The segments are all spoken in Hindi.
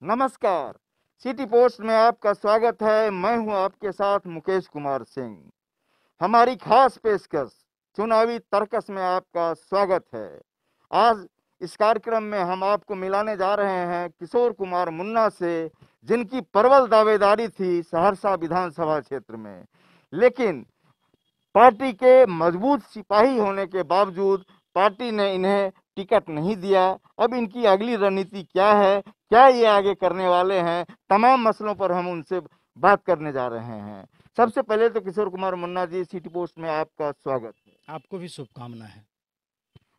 नमस्कार। सिटी पोस्ट में आपका स्वागत है। मैं हूं आपके साथ मुकेश कुमार सिंह। हमारी खास पेशकश चुनावी तर्कस में आपका स्वागत है। आज इस कार्यक्रम में हम आपको मिलाने जा रहे हैं किशोर कुमार मुन्ना से, जिनकी प्रबल दावेदारी थी सहरसा विधानसभा क्षेत्र में, लेकिन पार्टी के मजबूत सिपाही होने के बावजूद पार्टी ने इन्हें टिकट नहीं दिया। अब इनकी अगली रणनीति क्या है, क्या ये आगे करने वाले हैं, तमाम मसलों पर हम उनसे बात करने जा रहे हैं। सबसे पहले तो किशोर कुमार मुन्ना जी, सिटी पोस्ट में आपका स्वागत है। आपको भी शुभकामना है।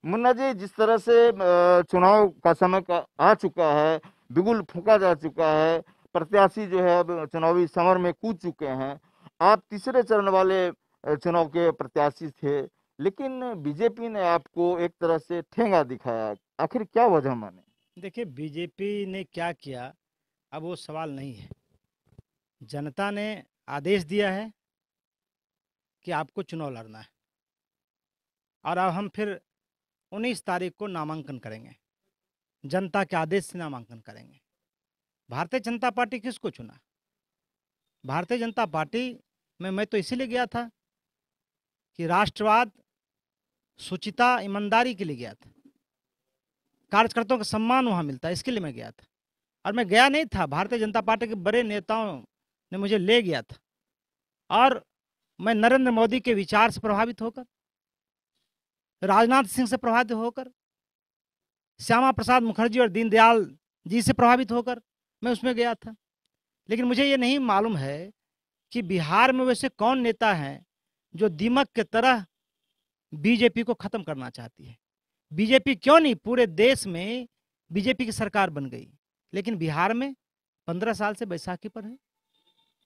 मुन्ना जी, जिस तरह से चुनाव का समय आ चुका है, बिगुल फूंका जा चुका है, प्रत्याशी जो है अब चुनावी समर में कूद चुके हैं। आप तीसरे चरण वाले चुनाव के प्रत्याशी थे, लेकिन बीजेपी ने आपको एक तरह से ठेंगा दिखाया। आखिर क्या वजह माने? देखिए, बीजेपी ने क्या किया अब वो सवाल नहीं है। जनता ने आदेश दिया है कि आपको चुनाव लड़ना है और अब हम फिर 19 तारीख को नामांकन करेंगे। जनता के आदेश से नामांकन करेंगे। भारतीय जनता पार्टी किसको चुना? भारतीय जनता पार्टी में मैं तो इसीलिए गया था कि राष्ट्रवाद, शुचिता, ईमानदारी के लिए गया था। कार्यकर्ताओं का सम्मान वहाँ मिलता है, इसके लिए मैं गया था। और मैं गया नहीं था, भारतीय जनता पार्टी के बड़े नेताओं ने मुझे ले गया था। और मैं नरेंद्र मोदी के विचार से प्रभावित होकर, राजनाथ सिंह से प्रभावित होकर, श्यामा प्रसाद मुखर्जी और दीनदयाल जी से प्रभावित होकर मैं उसमें गया था। लेकिन मुझे ये नहीं मालूम है कि बिहार में वैसे कौन नेता हैं जो दीमक के तरह बीजेपी को खत्म करना चाहती है। बीजेपी क्यों नहीं, पूरे देश में बीजेपी की सरकार बन गई, लेकिन बिहार में 15 साल से बैसाखी पर है।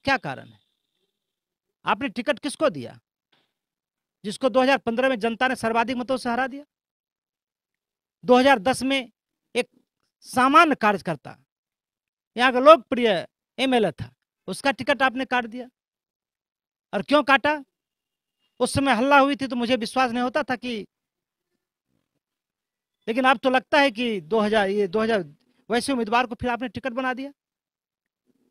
क्या कारण है? आपने टिकट किसको दिया जिसको 2015 में जनता ने सर्वाधिक मतों से हरा दिया? 2010 में एक सामान्य कार्यकर्ता, यहाँ का लोकप्रिय एमएलए था, उसका टिकट आपने काट दिया। और क्यों काटा? उस समय हल्ला हुई थी तो मुझे विश्वास नहीं होता था कि, लेकिन अब तो लगता है कि 2000 वैसे उम्मीदवार को फिर आपने टिकट बना दिया।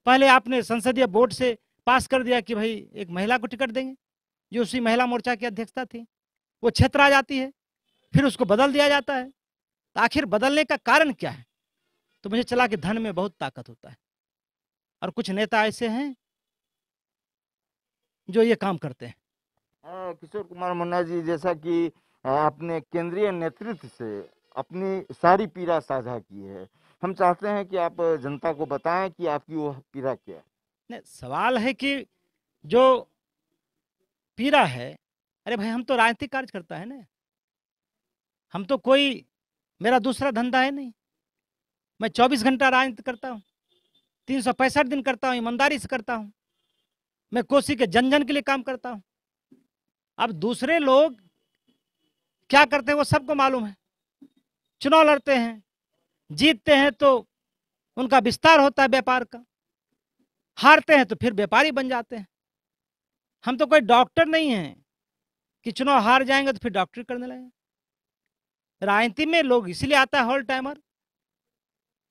पहले आपने संसदीय बोर्ड से पास कर दिया कि भाई एक महिला को टिकट देंगे, जो उसी महिला मोर्चा की अध्यक्षता थी। वो क्षेत्र आ जाती है, फिर उसको बदल दिया जाता है। तो आखिर बदलने का कारण क्या है? तो मुझे चला कि धन में बहुत ताकत होता है और कुछ नेता ऐसे हैं जो ये काम करते हैं। किशोर कुमार मुन्ना जी, जैसा कि आपने केंद्रीय नेतृत्व से अपनी सारी पीड़ा साझा की है, हम चाहते हैं कि आप जनता को बताएं कि आपकी वो पीड़ा क्या है। नहीं, सवाल है कि जो पीड़ा है, अरे भाई हम तो राजनीतिक कार्य करता है ना, हम तो कोई, मेरा दूसरा धंधा है नहीं। मैं 24 घंटा राजनीति करता हूँ, 365 दिन करता हूँ, ईमानदारी से करता हूँ। मैं कोसी के जन जन के लिए काम करता हूँ। अब दूसरे लोग क्या करते हैं वो सबको मालूम है। चुनाव लड़ते हैं, जीतते हैं तो उनका विस्तार होता है व्यापार का, हारते हैं तो फिर व्यापारी बन जाते हैं। हम तो कोई डॉक्टर नहीं है कि चुनाव हार जाएंगे तो फिर डॉक्टरी करने लगेंगे। राजनीति में लोग इसलिए आता है होल टाइमर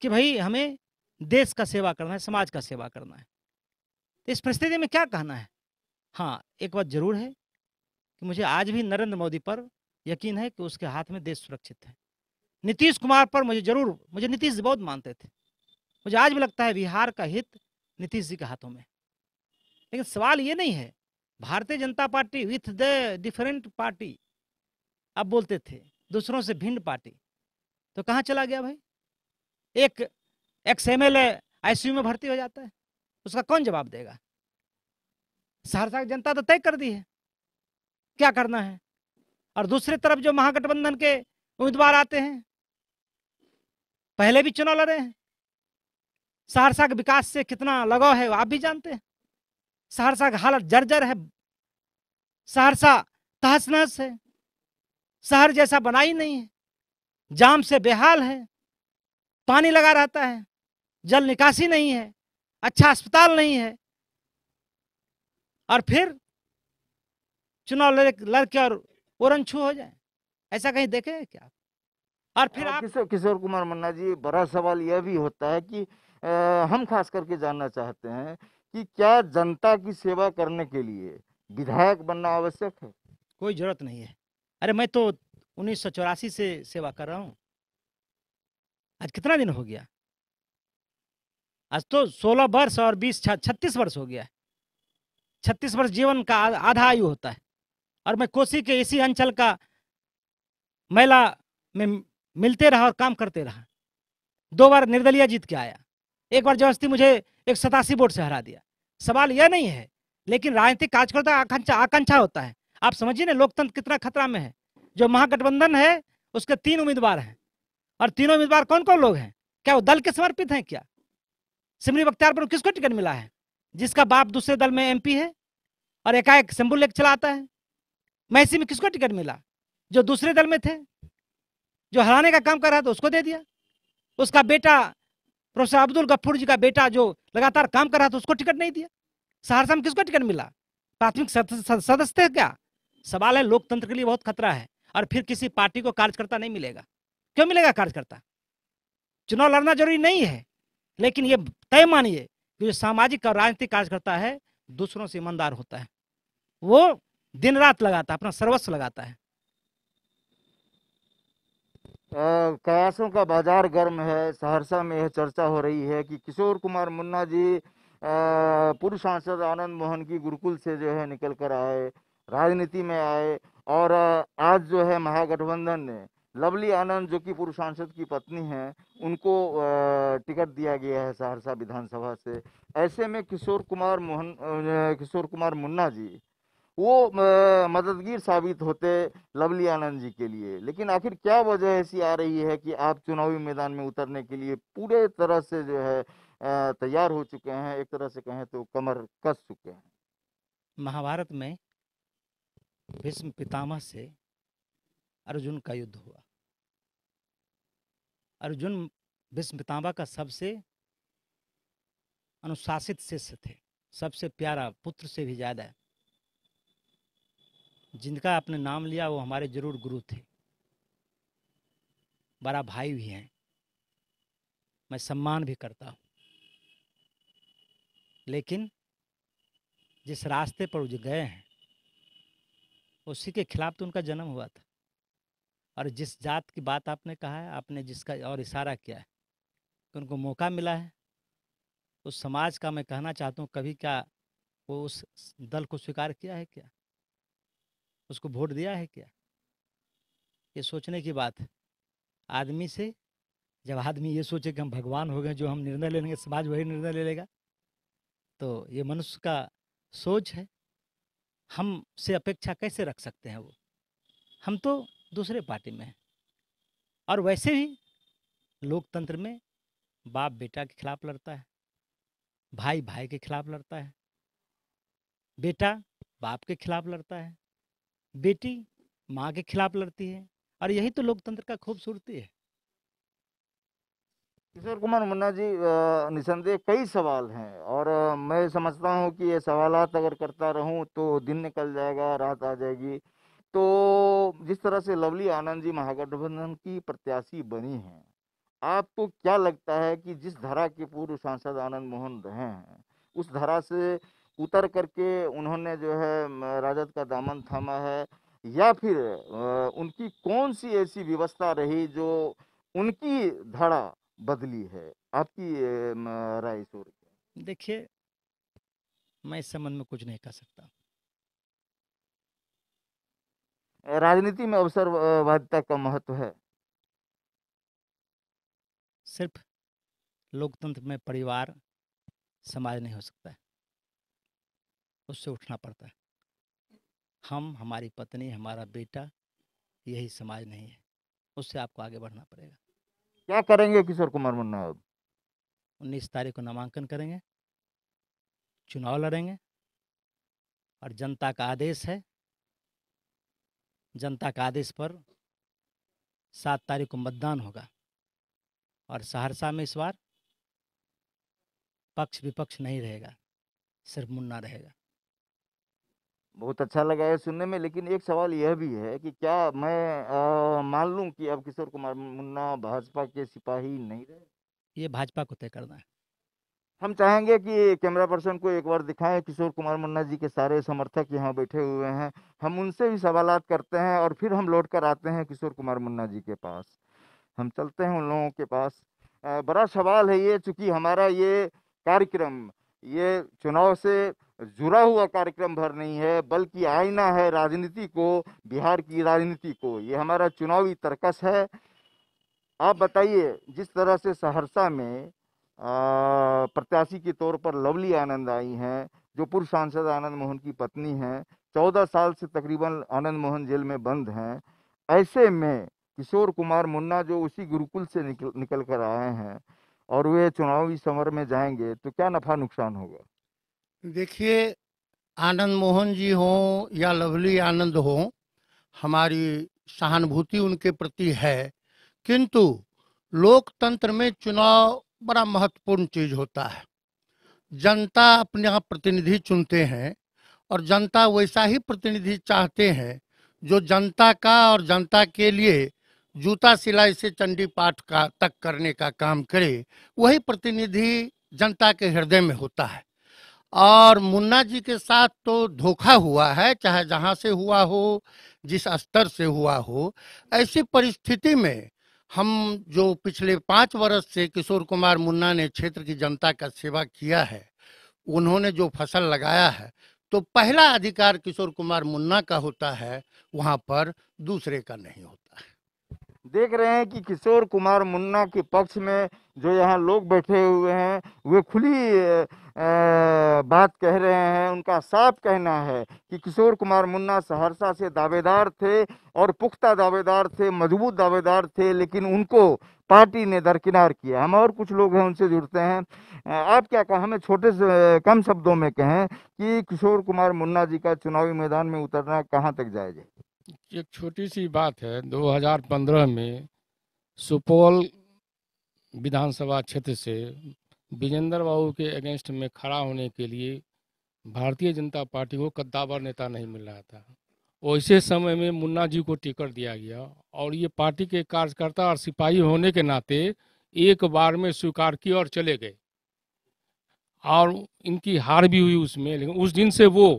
कि भाई हमें देश का सेवा करना है, समाज का सेवा करना है। तो इस परिस्थिति में क्या कहना है? हाँ, एक बात जरूर है कि मुझे आज भी नरेंद्र मोदी पर यकीन है कि उसके हाथ में देश सुरक्षित है। नीतीश कुमार पर मुझे नीतीश जी बहुत मानते थे। मुझे आज भी लगता है बिहार का हित नीतीश जी के हाथों में। लेकिन सवाल ये नहीं है, Bharatiya Janata party with the different party अब बोलते थे, दूसरों से भिन्न पार्टी, तो कहाँ चला गया भाई? एक एक्स एमएलए आईसीयू में भर्ती हो जाता है, उसका कौन जवाब देगा? सहरसा की जनता तो तय कर दी है क्या करना है। और दूसरी तरफ जो महागठबंधन के उम्मीदवार आते हैं, पहले भी चुनाव लड़े हैं, सहरसा के विकास से कितना लगाव है आप भी जानते हैं। सहरसा की हालत जर्जर है, सहरसा तहस नहस है, शहर जैसा बना ही नहीं है, जाम से बेहाल है, पानी लगा रहता है, जल निकासी नहीं है, अच्छा अस्पताल नहीं है। और फिर चुनाव लड़के और ओरन छू हो जाए, ऐसा कहीं देखे क्या? और फिर आप किशोर कुमार मुन्ना जी, बड़ा सवाल यह भी होता है कि हम खास करके जानना चाहते हैं कि क्या जनता की सेवा करने के लिए विधायक बनना आवश्यक है? कोई जरूरत नहीं है। अरे मैं तो 1984 से सेवा कर रहा हूँ। आज कितना दिन हो गया? आज तो 16 वर्ष और 36 वर्ष हो गया है। 36 वर्ष जीवन का आधा आयु होता है। और मैं कोसी के इसी अंचल का महिला में मिलते रहा और काम करते रहा। 2 बार निर्दलीय जीत के आया। एक बार जबरदस्ती मुझे 187 वोट से हरा दिया। सवाल यह नहीं है, लेकिन राजनीतिक कार्यकर्ता आकांक्षा आकांक्षा होता है। आप समझिए ना, लोकतंत्र कितना खतरा में है। जो महागठबंधन है उसके 3 उम्मीदवार हैं, और तीनों उम्मीदवार कौन कौन लोग हैं? क्या वो दल के समर्पित हैं? क्या सिमरी बख्तियारपुर में किसको टिकट मिला है? जिसका बाप दूसरे दल में MP है और एकाएक शंभू लेक चलाता है। मैसी में किसको टिकट मिला? जो दूसरे दल में थे, जो हराने का काम कर रहा था उसको दे दिया। उसका बेटा प्रोफेसर अब्दुल गफ्फूर जी का बेटा जो लगातार काम कर रहा था उसको टिकट नहीं दिया। सहरसा में किसको टिकट मिला? प्राथमिक सदस्य थे क्या? सवाल है, लोकतंत्र के लिए बहुत खतरा है। और फिर किसी पार्टी को कार्यकर्ता नहीं मिलेगा। क्यों मिलेगा कार्यकर्ता? चुनाव लड़ना जरूरी नहीं है, लेकिन ये तय मानिए कि जो सामाजिक और राजनीतिक कार्यकर्ता है दूसरों से ईमानदार होता है। वो दिन रात लगाता है, अपना सर्वस्व लगाता है। कयासों का बाजार गर्म है। सहरसा में यह चर्चा हो रही है कि किशोर कुमार मुन्ना जी पूर्व सांसद आनंद मोहन की गुरुकुल से जो है निकल कर आए, राजनीति में आए, और आज जो है महागठबंधन ने लवली आनंद जो कि पूर्व सांसद की पत्नी हैं उनको टिकट दिया गया है सहरसा विधानसभा से। ऐसे में किशोर कुमार मुन्ना जी वो मददगार साबित होते लवली आनंद जी के लिए। लेकिन आखिर क्या वजह ऐसी आ रही है कि आप चुनावी मैदान में उतरने के लिए पूरे तरह से जो है तैयार हो चुके हैं, एक तरह से कहें तो कमर कस चुके हैं? महाभारत में भीष्म पितामह से अर्जुन का युद्ध हुआ। अर्जुन भीष्म पितामह का सबसे अनुशासित शिष्य थे, सबसे प्यारा, पुत्र से भी ज्यादा। जिनका आपने नाम लिया वो हमारे जरूर गुरु थे, बड़ा भाई भी हैं, मैं सम्मान भी करता हूँ। लेकिन जिस रास्ते पर वो गए हैं उसी के खिलाफ तो उनका जन्म हुआ था। और जिस जात की बात आपने कहा है, आपने जिसका और इशारा किया है कि उनको मौका मिला है, उस समाज का मैं कहना चाहता हूँ, कभी क्या वो उस दल को स्वीकार किया है? क्या उसको वोट दिया है? क्या ये सोचने की बात है आदमी से। जब आदमी ये सोचे कि हम भगवान हो गए, जो हम निर्णय लेंगे समाज वही निर्णय ले लेगा, तो ये मनुष्य का सोच है। हम से अपेक्षा कैसे रख सकते हैं वो? हम तो दूसरे पार्टी में हैं। और वैसे भी लोकतंत्र में बाप बेटा के खिलाफ लड़ता है, भाई भाई के खिलाफ लड़ता है, बेटा बाप के खिलाफ लड़ता है, बेटी माँ के खिलाफ लड़ती है। और यही तो लोकतंत्र का खूबसूरती है। किशोर कुमार मुन्ना जी, निसंदेह कई सवाल हैं, और मैं समझता हूँ कि ये सवालात अगर करता रहूँ तो दिन निकल जाएगा, रात आ जाएगी। तो जिस तरह से लवली आनंद जी महागठबंधन की प्रत्याशी बनी हैं, आपको क्या लगता है कि जिस धारा के पूर्व सांसद आनंद मोहन रहे हैं उस धारा से उतर करके उन्होंने जो है राजद का दामन थामा है, या फिर उनकी कौन सी ऐसी व्यवस्था रही जो उनकी धारा बदली है? आपकी राय इस ओर क्या देखिए, मैं इस संबंध में कुछ नहीं कह सकता। है? राजनीति में अवसरवादिता का महत्व है। सिर्फ लोकतंत्र में परिवार समाज नहीं हो सकता है, उससे उठना पड़ता है। हम, हमारी पत्नी, हमारा बेटा, यही समाज नहीं है, उससे आपको आगे बढ़ना पड़ेगा। क्या करेंगे किशोर कुमार मुन्ना अब? 19 तारीख को नामांकन करेंगे, चुनाव लड़ेंगे, और जनता का आदेश है। जनता का आदेश पर 7 तारीख को मतदान होगा। और सहरसा में इस बार पक्ष विपक्ष नहीं रहेगा, सिर्फ मुन्ना रहेगा। बहुत अच्छा लगा ये सुनने में, लेकिन एक सवाल यह भी है कि क्या मैं मान लूं कि अब किशोर कुमार मुन्ना भाजपा के सिपाही नहीं रहे? ये भाजपा को तय करना है। हम चाहेंगे कि कैमरा पर्सन को एक बार दिखाएं, किशोर कुमार मुन्ना जी के सारे समर्थक यहाँ बैठे हुए हैं, हम उनसे भी सवालात करते हैं और फिर हम लौट कर आते हैं किशोर कुमार मुन्ना जी के पास। हम चलते हैं उन लोगों के पास। बड़ा सवाल है ये, चूंकि हमारा ये कार्यक्रम ये चुनाव से जुड़ा हुआ कार्यक्रम भर नहीं है, बल्कि आईना है राजनीति को, बिहार की राजनीति को। ये हमारा चुनावी तर्कस है। आप बताइए, जिस तरह से सहरसा में प्रत्याशी के तौर पर लवली आनंद आई हैं, जो पूर्व सांसद आनंद मोहन की पत्नी हैं, 14 साल से तकरीबन आनंद मोहन जेल में बंद हैं, ऐसे में किशोर कुमार मुन्ना जो उसी गुरुकुल से निकल कर आए हैं और वे चुनावी समर में जाएंगे, तो क्या नफा नुकसान होगा? देखिए, आनंद मोहन जी हों या लवली आनंद हों, हमारी सहानुभूति उनके प्रति है, किंतु लोकतंत्र में चुनाव बड़ा महत्वपूर्ण चीज होता है। जनता अपने यहाँ प्रतिनिधि चुनते हैं और जनता वैसा ही प्रतिनिधि चाहते हैं जो जनता का और जनता के लिए जूता सिलाई से चंडी पाठ का तक करने का काम करे। वही प्रतिनिधि जनता के हृदय में होता है। और मुन्ना जी के साथ तो धोखा हुआ है, चाहे जहां से हुआ हो, जिस स्तर से हुआ हो। ऐसी परिस्थिति में हम जो पिछले 5 वर्ष से किशोर कुमार मुन्ना ने क्षेत्र की जनता का सेवा किया है, उन्होंने जो फसल लगाया है, तो पहला अधिकार किशोर कुमार मुन्ना का होता है, वहां पर दूसरे का नहीं होता है। देख रहे हैं कि किशोर कुमार मुन्ना के पक्ष में जो यहाँ लोग बैठे हुए हैं, वे खुली बात कह रहे हैं। उनका साफ कहना है कि किशोर कुमार मुन्ना सहरसा से दावेदार थे और पुख्ता दावेदार थे, मजबूत दावेदार थे, लेकिन उनको पार्टी ने दरकिनार किया। हम और कुछ लोग हैं, उनसे जुड़ते हैं। आप क्या कहें, हमें छोटे से कम शब्दों में कहें कि किशोर कुमार मुन्ना जी का चुनावी मैदान में उतरना कहाँ तक जायज है? एक छोटी सी बात है। 2015 में सुपौल विधानसभा क्षेत्र से विजेंद्र बाबू के अगेंस्ट में खड़ा होने के लिए भारतीय जनता पार्टी को कद्दावर नेता नहीं मिल रहा था। वैसे समय में मुन्ना जी को टिकट दिया गया और ये पार्टी के कार्यकर्ता और सिपाही होने के नाते एक बार में स्वीकार किए और चले गए और इनकी हार भी हुई उसमें। लेकिन उस दिन से वो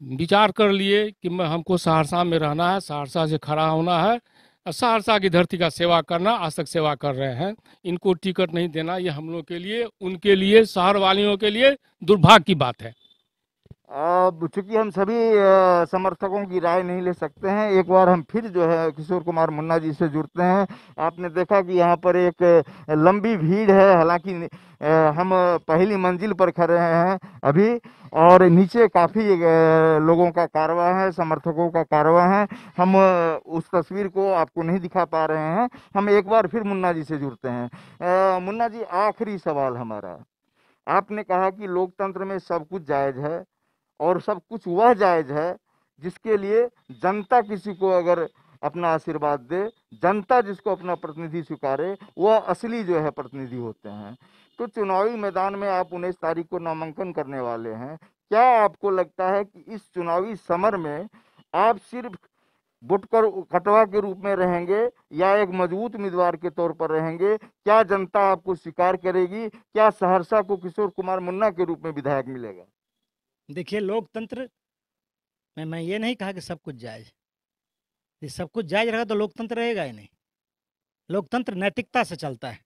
विचार कर लिए कि मैं हमको सहरसा में रहना है, सहरसा से खड़ा होना है, सहरसा की धरती का सेवा करना। आज तक सेवा कर रहे हैं। इनको टिकट नहीं देना ये हम लोग के लिए, उनके लिए, शहर वालियों के लिए दुर्भाग्य की बात है। चूंकि हम सभी समर्थकों की राय नहीं ले सकते हैं, एक बार हम फिर जो है किशोर कुमार मुन्ना जी से जुड़ते हैं। आपने देखा कि यहाँ पर एक लंबी भीड़ है, हालांकि हम पहली मंजिल पर खड़े हैं अभी, और नीचे काफ़ी लोगों का कारवां है, समर्थकों का कारवां है। हम उस तस्वीर को आपको नहीं दिखा पा रहे हैं। हम एक बार फिर मुन्ना जी से जुड़ते हैं। मुन्ना जी, आखिरी सवाल हमारा। आपने कहा कि लोकतंत्र में सब कुछ जायज़ है और सब कुछ वह जायज है जिसके लिए जनता किसी को अगर अपना आशीर्वाद दे, जनता जिसको अपना प्रतिनिधि स्वीकारे, वह असली जो है प्रतिनिधि होते हैं। तो चुनावी मैदान में आप 19 तारीख को नामांकन करने वाले हैं। क्या आपको लगता है कि इस चुनावी समर में आप सिर्फ बुटकर कटवा के रूप में रहेंगे या एक मजबूत उम्मीदवार के तौर पर रहेंगे? क्या जनता आपको स्वीकार करेगी? क्या सहरसा को किशोर कुमार मुन्ना के रूप में विधायक मिलेगा? देखिए, लोकतंत्र में मैं ये नहीं कहा कि सब कुछ जायज। ये सब कुछ जायज रहेगा तो लोकतंत्र रहेगा ही नहीं। लोकतंत्र नैतिकता से चलता है,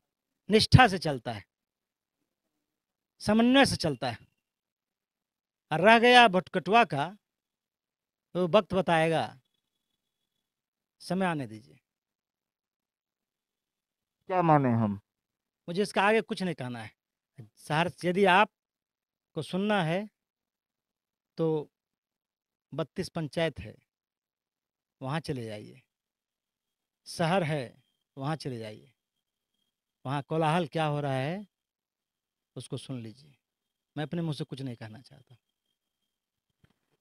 निष्ठा से चलता है, समन्वय से चलता है। और रह गया भटकटुआ का, तो वक्त बताएगा, समय आने दीजिए। क्या माने हम? मुझे इसका आगे कुछ नहीं कहना है। सहरसा यदि आपको सुनना है तो 32 पंचायत है, वहाँ चले जाइए। शहर है, वहाँ चले जाइए। वहाँ कोलाहल क्या हो रहा है उसको सुन लीजिए। मैं अपने मुंह से कुछ नहीं कहना चाहता।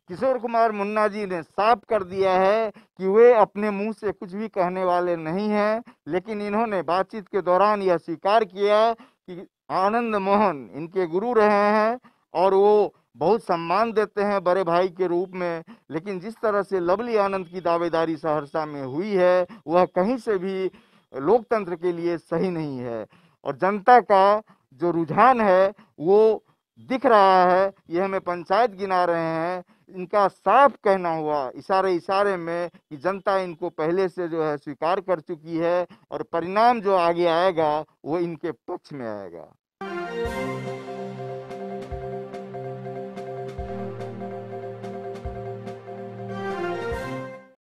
किशोर कुमार मुन्ना जी ने साफ कर दिया है कि वे अपने मुंह से कुछ भी कहने वाले नहीं हैं, लेकिन इन्होंने बातचीत के दौरान यह स्वीकार किया कि आनंद मोहन इनके गुरु रहे हैं और वो बहुत सम्मान देते हैं बड़े भाई के रूप में। लेकिन जिस तरह से लवली आनंद की दावेदारी सहरसा में हुई है, वह कहीं से भी लोकतंत्र के लिए सही नहीं है। और जनता का जो रुझान है वो दिख रहा है, ये हमें पंचायत गिना रहे हैं, इनका साफ कहना हुआ इशारे इशारे में कि जनता इनको पहले से जो है स्वीकार कर चुकी है और परिणाम जो आगे आएगा वो इनके पक्ष में आएगा।